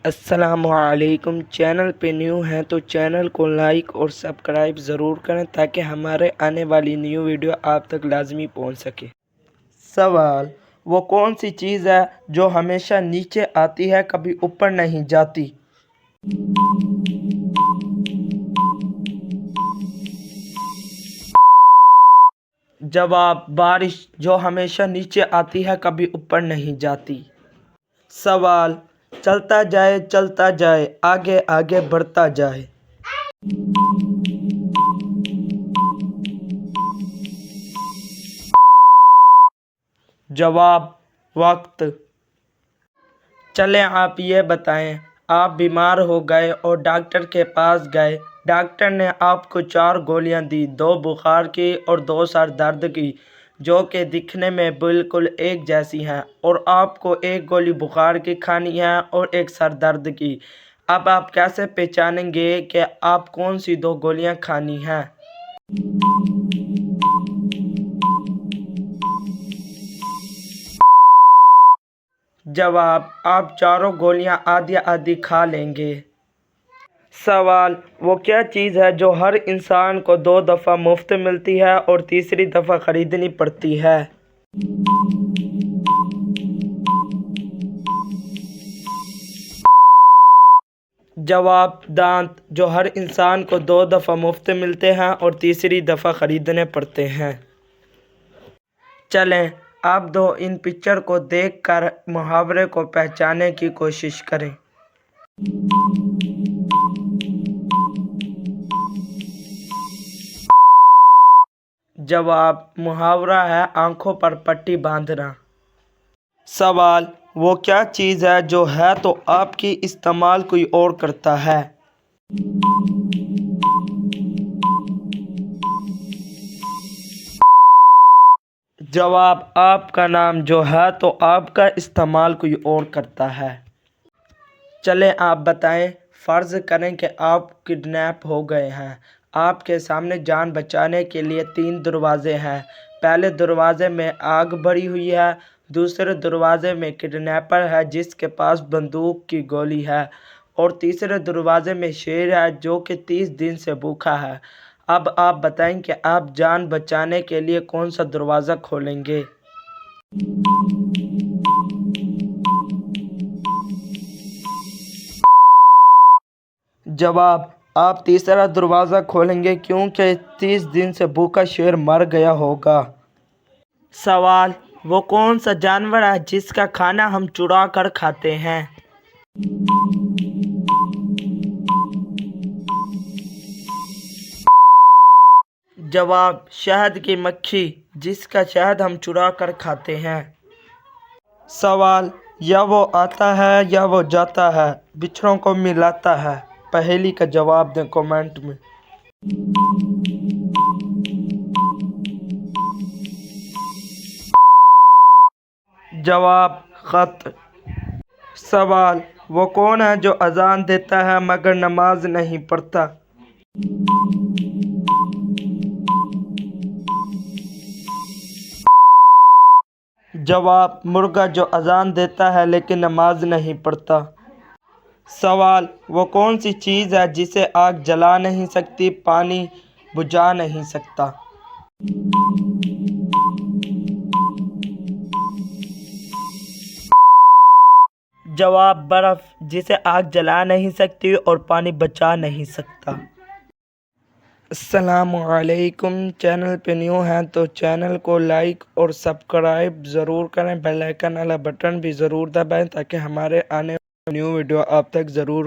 السلام علیکم۔ چینل پہ نیو ہیں تو چینل کو لائک اور سبسکرائب ضرور کریں تاکہ ہمارے آنے والی نیو ویڈیو آپ تک لازمی پہنچ سکے۔ سوال: وہ کون سی چیز ہے جو ہمیشہ نیچے آتی ہے کبھی اوپر نہیں جاتی؟ جواب: بارش، جو ہمیشہ نیچے آتی ہے کبھی اوپر نہیں جاتی۔ سوال: چلتا جائے آگے آگے بڑھتا جائے۔ جواب: وقت۔ چلیں آپ یہ بتائیں، آپ بیمار ہو گئے اور ڈاکٹر کے پاس گئے۔ ڈاکٹر نے آپ کو 4 گولیاں دی، 2 بخار کی اور 2 سر درد کی، جو کہ دکھنے میں بالکل ایک جیسی ہیں، اور آپ کو 1 گولی بخار کی کھانی ہے اور 1 سر درد کی۔ اب آپ کیسے پہچانیں گے کہ آپ کون سی 2 گولیاں کھانی ہیں؟ جواب: آپ 4 گولیاں آدھی آدھی کھا لیں گے۔ سوال: وہ کیا چیز ہے جو ہر انسان کو 2 دفعہ مفت ملتی ہے اور تیسری دفعہ خریدنی پڑتی ہے؟ جواب: دانت، جو ہر انسان کو 2 دفعہ مفت ملتے ہیں اور تیسری دفعہ خریدنے پڑتے ہیں۔ چلیں آپ ان پکچر کو دیکھ کر محاورے کو پہچاننے کی کوشش کریں۔ جواب: محاورہ ہے آنکھوں پر پٹی باندھنا۔ سوال: وہ کیا چیز ہے جو ہے تو آپ کی استعمال کوئی اور کرتا ہے؟ جواب: آپ کا نام، جو ہے تو آپ کا استعمال کوئی اور کرتا ہے۔ چلیں آپ بتائیں، فرض کریں کہ آپ کڈنیپ ہو گئے ہیں۔ آپ کے سامنے جان بچانے کے لیے 3 دروازے ہیں۔ پہلے دروازے میں آگ بھری ہوئی ہے، دوسرے دروازے میں کڈنیپر ہے جس کے پاس بندوق کی گولی ہے، اور تیسرے دروازے میں شیر ہے جو کہ 30 دن سے بھوکا ہے۔ اب آپ بتائیں کہ آپ جان بچانے کے لیے کون سا دروازہ کھولیں گے؟ جواب: آپ تیسرا دروازہ کھولیں گے کیونکہ 30 دن سے بھوکا شیر مر گیا ہوگا۔ سوال: وہ کون سا جانور ہے جس کا کھانا ہم چرا کر کھاتے ہیں؟ جواب: شہد کی مکھی، جس کا شہد ہم چرا کر کھاتے ہیں۔ سوال: یا وہ آتا ہے یا وہ جاتا ہے، بچھڑوں کو ملاتا ہے۔ پہیلی کا جواب دیں کمنٹ میں۔ جواب: خط۔ سوال: وہ کون ہے جو اذان دیتا ہے مگر نماز نہیں پڑھتا؟ جواب: مرغا، جو اذان دیتا ہے لیکن نماز نہیں پڑھتا۔ سوال: وہ کون سی چیز ہے جسے آگ جلا نہیں سکتی، پانی بجھا نہیں سکتا؟ جواب: برف، جسے آگ جلا نہیں سکتی اور پانی بچا نہیں سکتا۔ السلام علیکم۔ چینل پہ نیو ہیں تو چینل کو لائک اور سبسکرائب ضرور کریں، بیل آئیکن والا بٹن بھی ضرور دبائیں تاکہ ہمارے آنے والی نیو ویڈیو آپ تک ضرور